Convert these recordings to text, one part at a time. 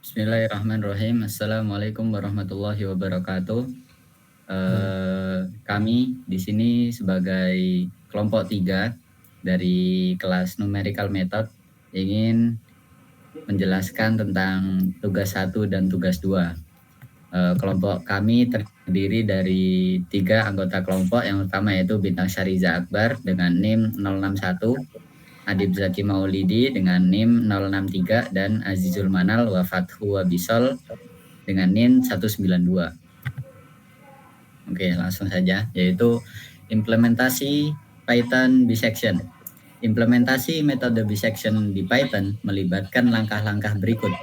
Bismillahirrahmanirrahim. Assalamualaikum warahmatullahi wabarakatuh. Kami di sini sebagai kelompok 3 dari kelas Numerical Method ingin menjelaskan tentang tugas 1 dan tugas 2. Kelompok kami terdiri dari 3 anggota kelompok. Yang pertama yaitu Bintang Syariza Akbar dengan NIM 061, Adib Zaki Maulidi dengan NIM 063, dan Azizul Manal wa Fathu Wabisol dengan NIM 192. Oke, langsung saja, yaitu implementasi Python bisection. Implementasi metode bisection di Python melibatkan langkah-langkah berikut.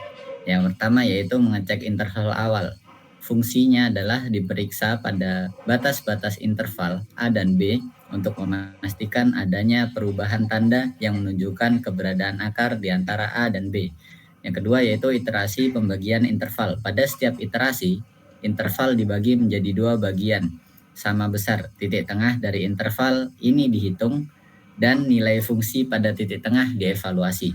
Yang pertama yaitu mengecek interval awal. Fungsinya adalah diperiksa pada batas-batas interval A dan B untuk memastikan adanya perubahan tanda yang menunjukkan keberadaan akar di antara A dan B. Yang kedua yaitu iterasi pembagian interval. Pada setiap iterasi, interval dibagi menjadi 2 bagian sama besar. Titik tengah dari interval ini dihitung dan nilai fungsi pada titik tengah dievaluasi.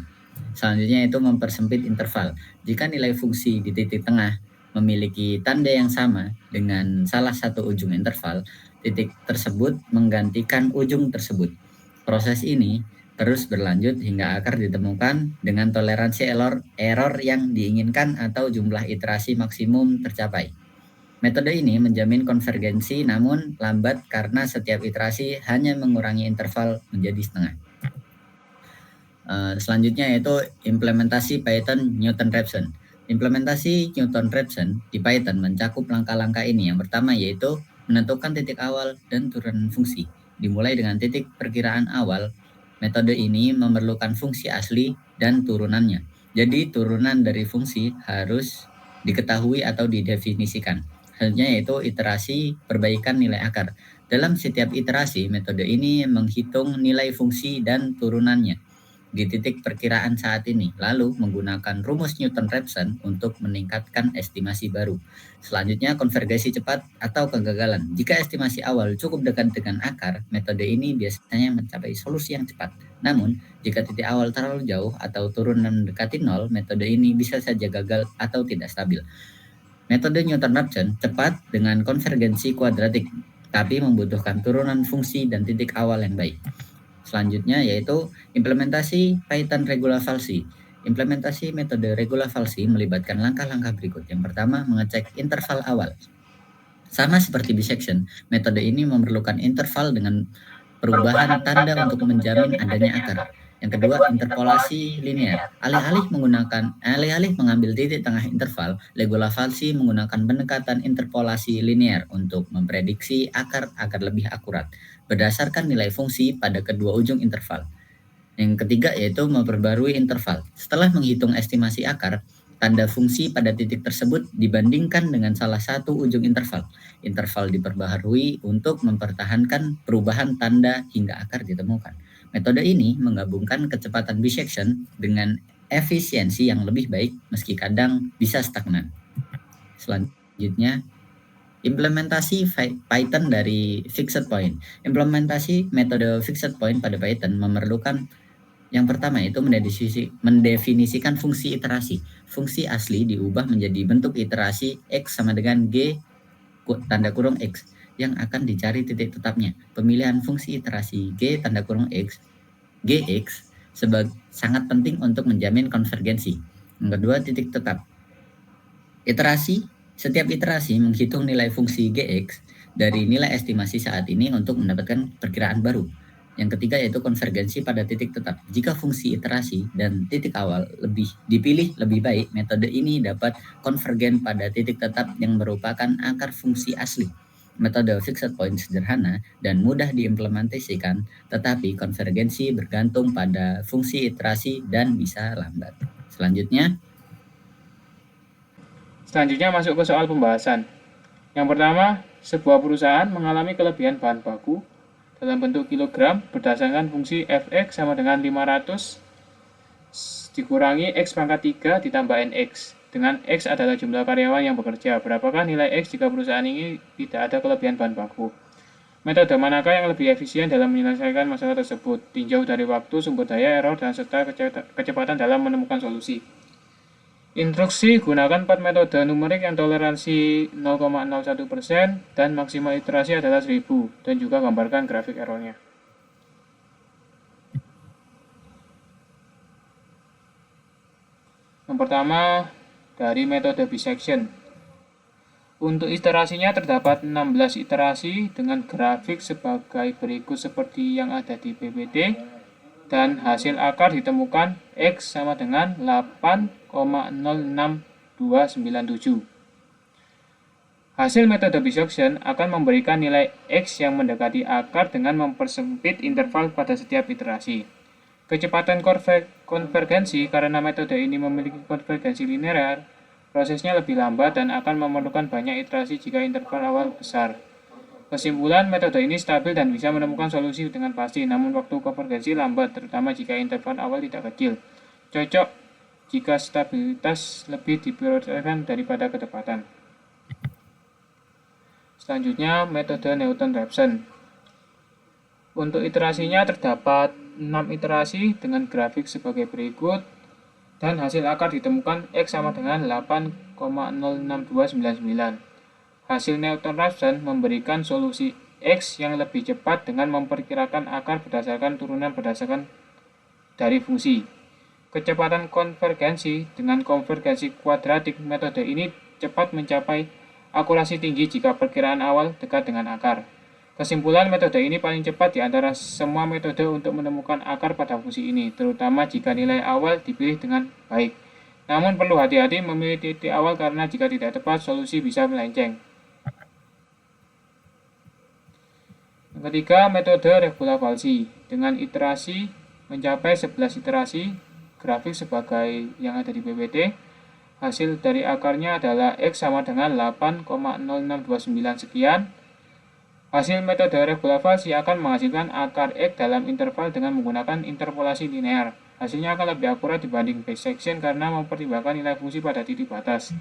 Selanjutnya itu mempersempit interval. Jika nilai fungsi di titik tengah memiliki tanda yang sama dengan salah satu ujung interval, titik tersebut menggantikan ujung tersebut. Proses ini terus berlanjut hingga akar ditemukan dengan toleransi error yang diinginkan atau jumlah iterasi maksimum tercapai. Metode ini menjamin konvergensi namun lambat karena setiap iterasi hanya mengurangi interval menjadi setengah. Selanjutnya yaitu implementasi Python Newton-Raphson. Implementasi Newton-Raphson di Python mencakup langkah-langkah ini. Yang pertama yaitu menentukan titik awal dan turunan fungsi. Dimulai dengan titik perkiraan awal. Metode ini memerlukan fungsi asli dan turunannya. Jadi turunan dari fungsi harus diketahui atau didefinisikan. Selanjutnya yaitu iterasi perbaikan nilai akar. Dalam setiap iterasi, metode ini menghitung nilai fungsi dan turunannya di titik perkiraan saat ini, lalu menggunakan rumus Newton-Raphson untuk meningkatkan estimasi baru. Selanjutnya, konvergensi cepat atau kegagalan. Jika estimasi awal cukup dekat dengan akar, metode ini biasanya mencapai solusi yang cepat. Namun, jika titik awal terlalu jauh atau turunan mendekati nol, metode ini bisa saja gagal atau tidak stabil. Metode Newton-Raphson cepat dengan konvergensi kuadratik, tapi membutuhkan turunan fungsi dan titik awal yang baik. Selanjutnya yaitu implementasi Python Regula Falsi. Implementasi metode Regula Falsi melibatkan langkah-langkah berikut. Yang pertama, mengecek interval awal. Sama seperti bisection, metode ini memerlukan interval dengan perubahan tanda untuk menjamin adanya akar. Yang kedua, interpolasi linear. Alih-alih mengambil titik tengah interval, Regula Falsi menggunakan pendekatan interpolasi linear untuk memprediksi akar agar lebih akurat berdasarkan nilai fungsi pada kedua ujung interval. Yang ketiga yaitu memperbarui interval. Setelah menghitung estimasi akar, tanda fungsi pada titik tersebut dibandingkan dengan salah satu ujung interval. Interval diperbaharui untuk mempertahankan perubahan tanda hingga akar ditemukan. Metode ini menggabungkan kecepatan bisection dengan efisiensi yang lebih baik meski kadang bisa stagnan. Selanjutnya, implementasi Python dari fixed point. Implementasi metode fixed point pada Python memerlukan yang pertama itu mendefinisikan fungsi iterasi. Fungsi asli diubah menjadi bentuk iterasi X sama dengan G tanda kurung X yang akan dicari titik tetapnya. Pemilihan fungsi iterasi G tanda kurung X, GX sangat penting untuk menjamin konvergensi. Yang kedua, titik tetap. Setiap iterasi menghitung nilai fungsi Gx dari nilai estimasi saat ini untuk mendapatkan perkiraan baru. Yang ketiga yaitu konvergensi pada titik tetap. Jika fungsi iterasi dan titik awal dipilih lebih baik, metode ini dapat konvergen pada titik tetap yang merupakan akar fungsi asli. Metode fixed point sederhana dan mudah diimplementasikan, tetapi konvergensi bergantung pada fungsi iterasi dan bisa lambat. Selanjutnya masuk ke soal pembahasan. Yang pertama, sebuah perusahaan mengalami kelebihan bahan baku dalam bentuk kilogram berdasarkan fungsi fx sama dengan 500 dikurangi x pangkat 3 ditambah nx. Dengan x adalah jumlah karyawan yang bekerja. Berapakah nilai x jika perusahaan ini tidak ada kelebihan bahan baku? Metode manakah yang lebih efisien dalam menyelesaikan masalah tersebut? Tinjau dari waktu, sumber daya, error, dan serta kecepatan dalam menemukan solusi. Instruksi gunakan 4 metode numerik yang toleransi 0,01% dan maksimal iterasi adalah 1000 dan juga gambarkan grafik errornya. Yang pertama dari metode bisection. Untuk iterasinya terdapat 16 iterasi dengan grafik sebagai berikut seperti yang ada di PPT. Dan hasil akar ditemukan X sama dengan 8,06297. Hasil metode bisection akan memberikan nilai X yang mendekati akar dengan mempersempit interval pada setiap iterasi. Kecepatan konvergensi karena metode ini memiliki konvergensi linear, prosesnya lebih lambat dan akan memerlukan banyak iterasi jika interval awal besar. Kesimpulan, metode ini stabil dan bisa menemukan solusi dengan pasti, namun waktu konvergensi lambat, terutama jika interval awal tidak kecil. Cocok jika stabilitas lebih diprioritaskan daripada ketepatan. Selanjutnya, metode Newton-Raphson. Untuk iterasinya terdapat 6 iterasi dengan grafik sebagai berikut, dan hasil akar ditemukan X sama dengan 8,06299. Hasil Newton-Raphson memberikan solusi X yang lebih cepat dengan memperkirakan akar berdasarkan turunan berdasarkan dari fungsi. Kecepatan konvergensi dengan konvergensi kuadratik metode ini cepat mencapai akurasi tinggi jika perkiraan awal dekat dengan akar. Kesimpulan, metode ini paling cepat di antara semua metode untuk menemukan akar pada fungsi ini, terutama jika nilai awal dipilih dengan baik. Namun perlu hati-hati memilih titik awal karena jika tidak tepat, solusi bisa melenceng. Yang ketiga, metode Regula-Falsi. Dengan iterasi mencapai 11 iterasi, grafik sebagai yang ada di PPT. Hasil dari akarnya adalah X sama dengan 8,0629 sekian. Hasil metode Regula-Falsi akan menghasilkan akar X dalam interval dengan menggunakan interpolasi linear. Hasilnya akan lebih akurat dibanding bisection karena mempertimbangkan nilai fungsi pada titik batas.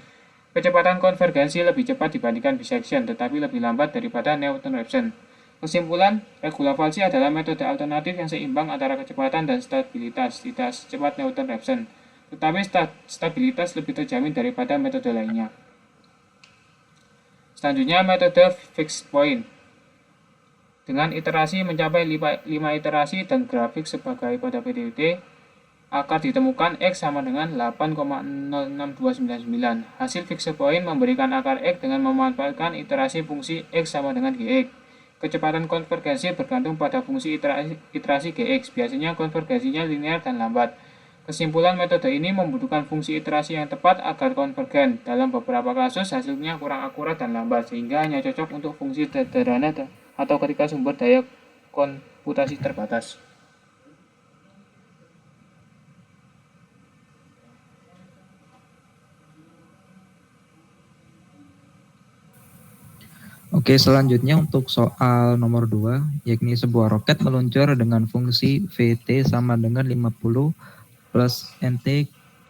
Kecepatan konvergensi lebih cepat dibandingkan bisection, tetapi lebih lambat daripada Newton-Raphson. Kesimpulan, Regula-Falsi adalah metode alternatif yang seimbang antara kecepatan dan stabilitas, tidak secepat Newton-Raphson, tetapi stabilitas lebih terjamin daripada metode lainnya. Selanjutnya, metode fixed point. Dengan iterasi mencapai 5 iterasi dan grafik sebagai pada PPT, akar ditemukan X sama dengan 8,06299. Hasil fixed point memberikan akar X dengan memanfaatkan iterasi fungsi X sama dengan Gx. Kecepatan konvergensi bergantung pada fungsi iterasi Gx, biasanya konvergensinya linear dan lambat. Kesimpulan, metode ini membutuhkan fungsi iterasi yang tepat agar konvergen. Dalam beberapa kasus, hasilnya kurang akurat dan lambat, sehingga hanya cocok untuk fungsi sederhana atau ketika sumber daya komputasi terbatas. Oke, selanjutnya untuk soal nomor 2, yakni sebuah roket meluncur dengan fungsi Vt sama dengan 50 plus Nt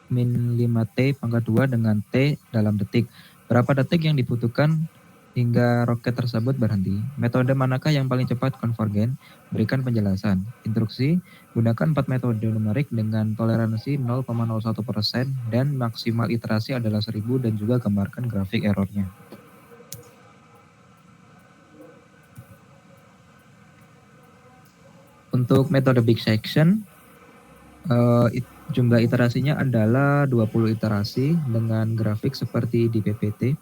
min 5T pangkat 2 dengan T dalam detik. Berapa detik yang dibutuhkan hingga roket tersebut berhenti? Metode manakah yang paling cepat konvergen? Berikan penjelasan. Instruksi, gunakan 4 metode numerik dengan toleransi 0,01% dan maksimal iterasi adalah 1000 dan juga gambarkan grafik errornya. Untuk metode bisection, jumlah iterasinya adalah 20 iterasi dengan grafik seperti di PPT.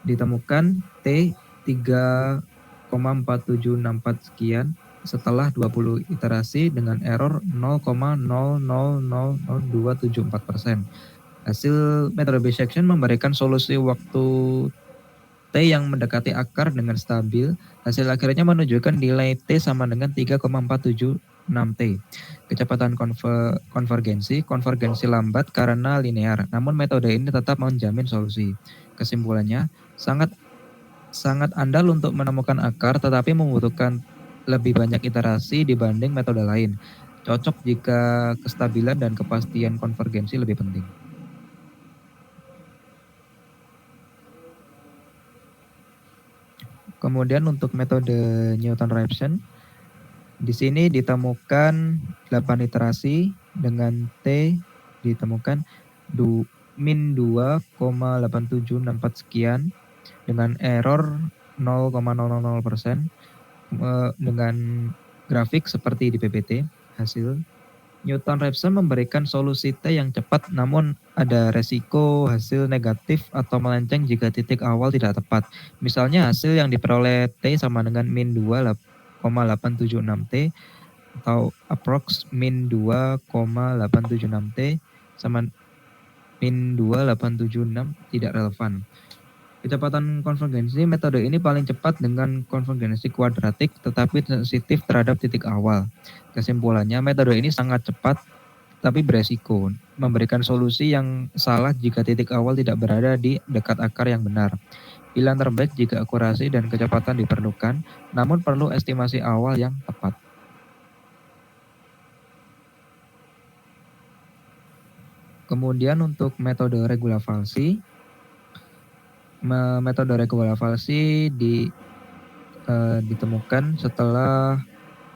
Ditemukan T 3,4764 sekian setelah 20 iterasi dengan error 0,0000274%. Hasil metode bisection memberikan solusi waktu T yang mendekati akar dengan stabil. Hasil akhirnya menunjukkan nilai T sama dengan 3,476T. Kecepatan konvergensi lambat karena linear, namun metode ini tetap menjamin solusi. Kesimpulannya, sangat andal untuk menemukan akar, tetapi membutuhkan lebih banyak iterasi dibanding metode lain. Cocok jika kestabilan dan kepastian konvergensi lebih penting. Kemudian untuk metode Newton-Raphson, di sini ditemukan 8 iterasi dengan T ditemukan min 2,8764 sekian dengan error 0,000% dengan grafik seperti di PPT hasil. Newton-Raphson memberikan solusi T yang cepat, namun ada resiko hasil negatif atau melenceng jika titik awal tidak tepat. Misalnya hasil yang diperoleh T sama dengan min 2,876T atau approx min 2,876T sama min 2,876 tidak relevan. Kecepatan konvergensi metode ini paling cepat dengan konvergensi kuadratik tetapi sensitif terhadap titik awal. Kesimpulannya, metode ini sangat cepat tapi beresiko, memberikan solusi yang salah jika titik awal tidak berada di dekat akar yang benar. Pilihan terbaik jika akurasi dan kecepatan diperlukan, namun perlu estimasi awal yang tepat. Kemudian untuk metode regula falsi, metode regula falsi ditemukan setelah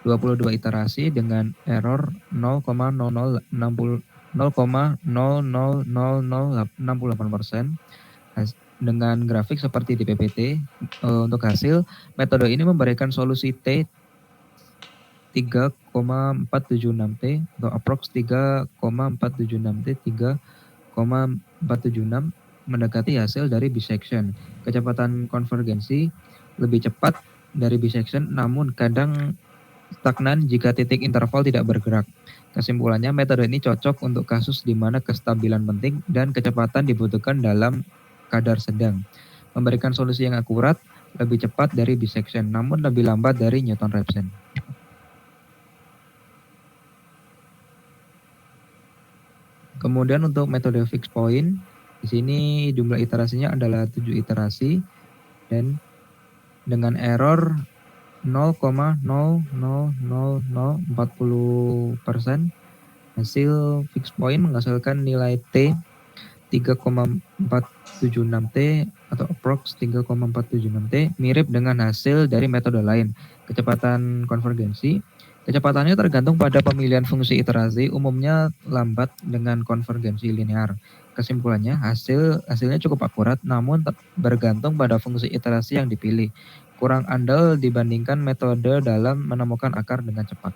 22 iterasi dengan error 0,0000068% dengan grafik seperti di PPT. Untuk hasil, metode ini memberikan solusi T 3,476T atau approx 3,476T 3,476 mendekati hasil dari bisection. Kecepatan konvergensi lebih cepat dari bisection, namun kadang stagnan jika titik interval tidak bergerak. Kesimpulannya, metode ini cocok untuk kasus di mana kestabilan penting dan kecepatan dibutuhkan dalam kadar sedang. Memberikan solusi yang akurat, lebih cepat dari bisection, namun lebih lambat dari Newton-Raphson. Kemudian untuk metode fixed point, di sini jumlah iterasinya adalah 7 iterasi dan dengan error 0,00040%, hasil fixed point menghasilkan nilai T 3,476T atau approx 3,476T, mirip dengan hasil dari metode lain. Kecepatan konvergensi, kecepatannya tergantung pada pemilihan fungsi iterasi, umumnya lambat dengan konvergensi linear. Kesimpulannya, hasilnya cukup akurat, namun bergantung pada fungsi iterasi yang dipilih. Kurang andal dibandingkan metode dalam menemukan akar dengan cepat.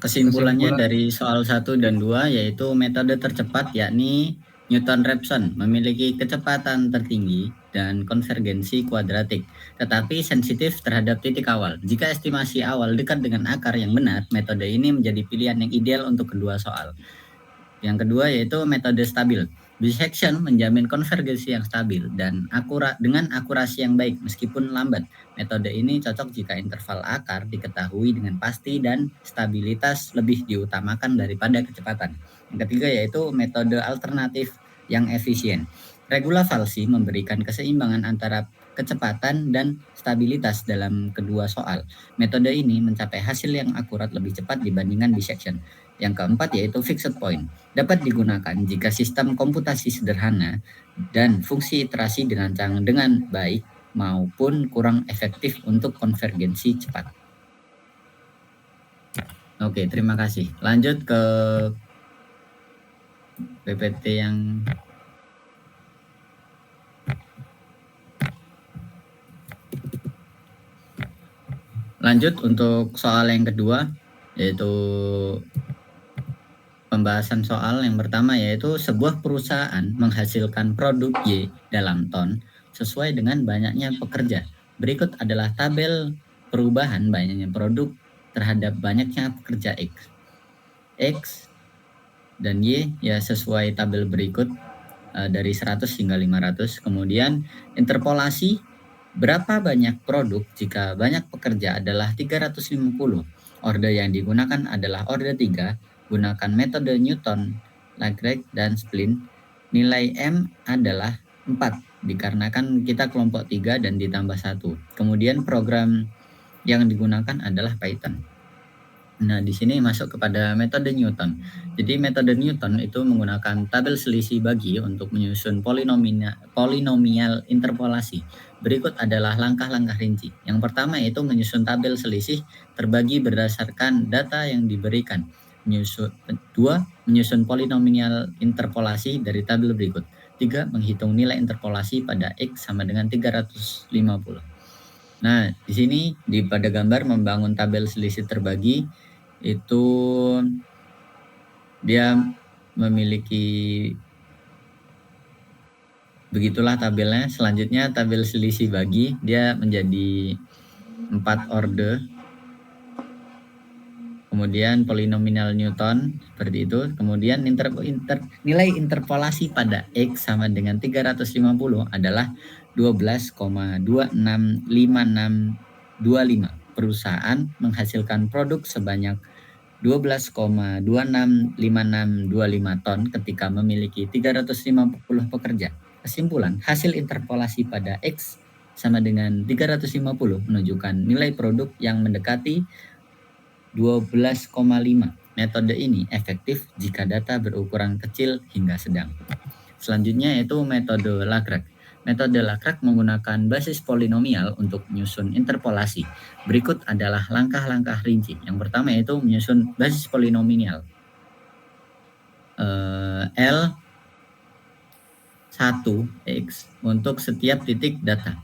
Kesimpulannya dari soal 1 dan 2 yaitu metode tercepat yakni Newton-Raphson memiliki kecepatan tertinggi dan konvergensi kuadratik, tetapi sensitif terhadap titik awal. Jika estimasi awal dekat dengan akar yang benar, metode ini menjadi pilihan yang ideal untuk kedua soal. Yang kedua yaitu metode stabil. Bisection menjamin konvergensi yang stabil dan dengan akurasi yang baik meskipun lambat. Metode ini cocok jika interval akar diketahui dengan pasti dan stabilitas lebih diutamakan daripada kecepatan. Yang ketiga yaitu metode alternatif yang efisien. Regula falsi memberikan keseimbangan antara kecepatan dan stabilitas dalam kedua soal. Metode ini mencapai hasil yang akurat lebih cepat dibandingkan bisection. Yang keempat yaitu fixed point. Dapat digunakan jika sistem komputasi sederhana dan fungsi iterasi dirancang dengan baik maupun kurang efektif untuk konvergensi cepat. Oke, terima kasih. Lanjut ke PPT yang lanjut untuk soal yang kedua yaitu pembahasan soal yang pertama yaitu sebuah perusahaan menghasilkan produk Y dalam ton sesuai dengan banyaknya pekerja. Berikut adalah tabel perubahan banyaknya produk terhadap banyaknya pekerja X. X dan Y ya sesuai tabel berikut dari 100 hingga 500. Kemudian interpolasi berapa banyak produk jika banyak pekerja adalah 350. Orde yang digunakan adalah orde 3. Gunakan metode Newton, Lagrange, dan Splint. Nilai M adalah 4 dikarenakan kita kelompok 3 dan ditambah 1. Kemudian program yang digunakan adalah Python. Nah, di sini masuk kepada metode Newton. Jadi metode Newton itu menggunakan tabel selisih bagi untuk menyusun polinomial interpolasi. Berikut adalah langkah-langkah rinci. Yang pertama yaitu menyusun tabel selisih terbagi berdasarkan data yang diberikan. Dua, menyusun polinomial interpolasi dari tabel berikut. 3. Menghitung nilai interpolasi pada X sama dengan 350. Nah, di sini pada gambar membangun tabel selisih terbagi itu dia memiliki begitulah tabelnya. Selanjutnya tabel selisih bagi dia menjadi 4 orde. Kemudian polinomial Newton seperti itu. Kemudian nilai interpolasi pada X sama dengan 350 adalah 12,265625. Perusahaan menghasilkan produk sebanyak 12,265625 ton ketika memiliki 350 pekerja. Kesimpulan, hasil interpolasi pada X sama dengan 350 menunjukkan nilai produk yang mendekati 12,5. Metode ini efektif jika data berukuran kecil hingga sedang. Selanjutnya yaitu metode Lagrange. Metode Lagrange menggunakan basis polinomial untuk menyusun interpolasi. Berikut adalah langkah-langkah rinci. Yang pertama yaitu menyusun basis polinomial L1X untuk setiap titik data.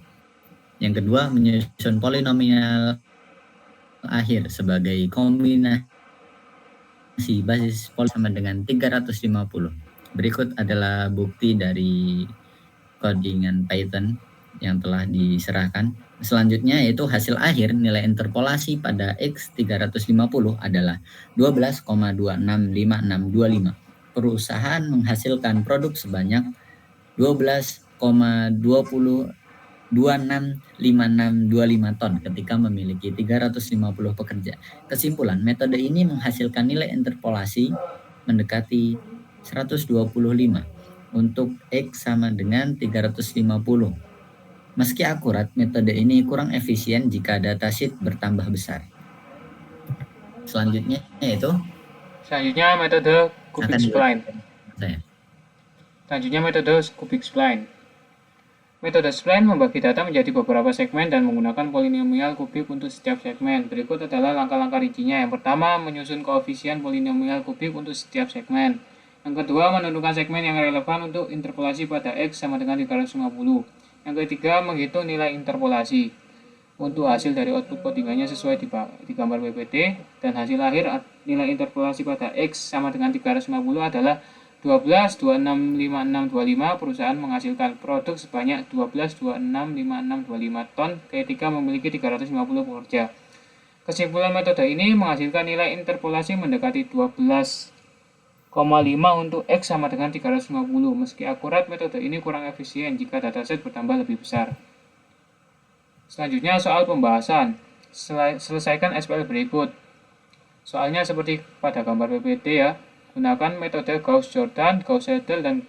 Yang kedua menyusun polinomial akhir sebagai kombinasi basis pol sama dengan 350. Berikut adalah bukti dari codingan Python yang telah diserahkan. Selanjutnya yaitu hasil akhir nilai interpolasi pada X 350 adalah 12,265625. Perusahaan menghasilkan produk sebanyak 12,265625 ton ketika memiliki 350 pekerja. Kesimpulan, metode ini menghasilkan nilai interpolasi mendekati 125 untuk X sama dengan 350. Meski akurat, metode ini kurang efisien jika datasheet bertambah besar. Selanjutnya metode cubic spline. Selanjutnya metode cubic spline. Metode spline membagi data menjadi beberapa segmen dan menggunakan polinomial kubik untuk setiap segmen. Berikut adalah langkah-langkah rincinya. Yang pertama, menyusun koefisien polinomial kubik untuk setiap segmen. Yang kedua, menentukan segmen yang relevan untuk interpolasi pada X sama dengan 350. Yang ketiga, menghitung nilai interpolasi untuk hasil dari output codingannya sesuai di gambar PPT. Dan hasil akhir nilai interpolasi pada X sama dengan 350 adalah 12,265625. Perusahaan menghasilkan produk sebanyak 12,265625 ton ketika memiliki 350 pekerja. Kesimpulan metode ini menghasilkan nilai interpolasi mendekati 12,5 untuk X sama dengan 350. Meski akurat, metode ini kurang efisien jika dataset bertambah lebih besar. Selanjutnya soal pembahasan. Selesaikan SPL berikut. Soalnya seperti pada gambar PPT ya. Gunakan metode Gauss-Jordan, Gauss-Seidel, dan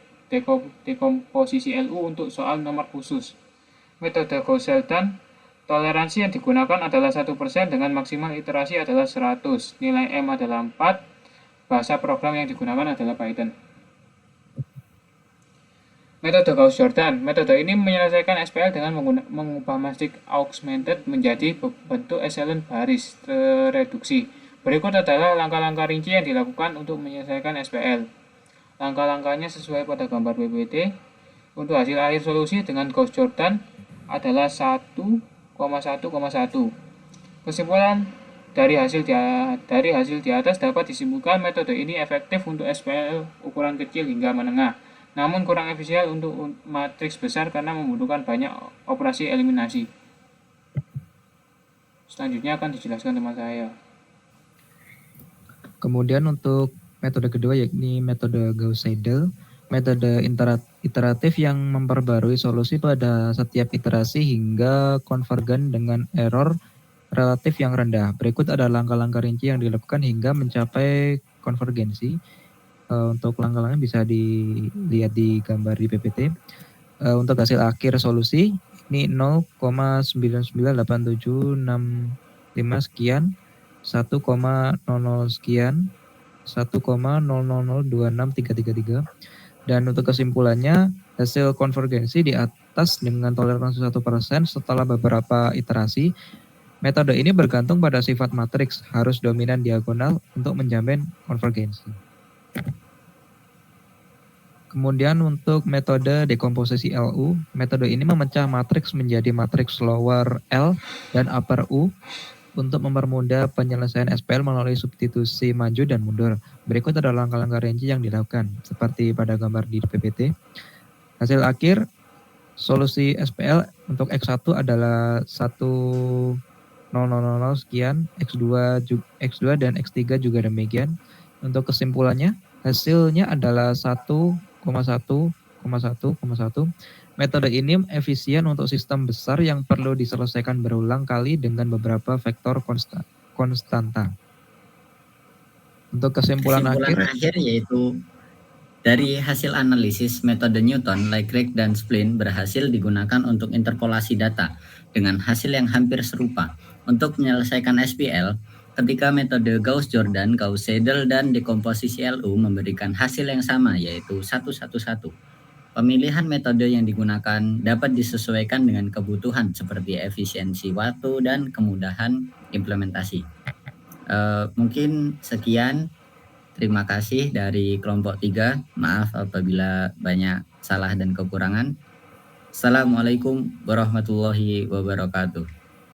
dekomposisi LU untuk soal nomor khusus. Metode Gauss-Jordan, toleransi yang digunakan adalah 1% dengan maksimal iterasi adalah 100. Nilai M adalah 4. Bahasa program yang digunakan adalah Python. Metode Gauss-Jordan. Metode ini menyelesaikan SPL dengan mengubah mastic augmented menjadi bentuk echelon baris tereduksi. Berikut adalah langkah-langkah rinci yang dilakukan untuk menyelesaikan SPL. Langkah-langkahnya sesuai pada gambar PPT. Untuk hasil akhir solusi dengan Gauss-Jordan adalah 1,1,1. Kesimpulan dari hasil di atas dapat disimpulkan metode ini efektif untuk SPL ukuran kecil hingga menengah, namun kurang efisien untuk matriks besar karena membutuhkan banyak operasi eliminasi. Selanjutnya akan dijelaskan teman saya. Kemudian untuk metode kedua yakni metode Gauss-Seidel, metode iteratif yang memperbarui solusi pada setiap iterasi hingga konvergen dengan error relatif yang rendah. Berikut ada langkah-langkah rinci yang dilakukan hingga mencapai konvergensi. Untuk langkah-langkahnya bisa dilihat di gambar di PPT. Untuk hasil akhir solusi ini 0,998765 sekian, 1,00 sekian, 1,00026333. Dan untuk kesimpulannya, hasil konvergensi di atas dengan toleransi 1% setelah beberapa iterasi. Metode ini bergantung pada sifat matriks, harus dominan diagonal untuk menjamin konvergensi. Kemudian untuk metode dekomposisi LU, metode ini memecah matriks menjadi matriks lower L dan upper U untuk mempermudah penyelesaian SPL melalui substitusi maju dan mundur. Berikut adalah langkah-langkah range yang dilakukan, seperti pada gambar di PPT. Hasil akhir, solusi SPL untuk X1 adalah 1,000 sekian, X2 dan X3 juga demikian. Untuk kesimpulannya, hasilnya adalah 1,1,1,1. Metode ini efisien untuk sistem besar yang perlu diselesaikan berulang kali dengan beberapa vektor konstanta. Untuk kesimpulan akhir yaitu dari hasil analisis metode Newton, Legret, dan Splin berhasil digunakan untuk interpolasi data dengan hasil yang hampir serupa untuk menyelesaikan SPL. Ketika metode Gauss-Jordan, Gauss-Seidel, dan dekomposisi LU memberikan hasil yang sama, yaitu 1,1,1. Pemilihan metode yang digunakan dapat disesuaikan dengan kebutuhan seperti efisiensi waktu dan kemudahan implementasi. Mungkin sekian. Terima kasih dari kelompok 3. Maaf apabila banyak salah dan kekurangan. Assalamualaikum warahmatullahi wabarakatuh.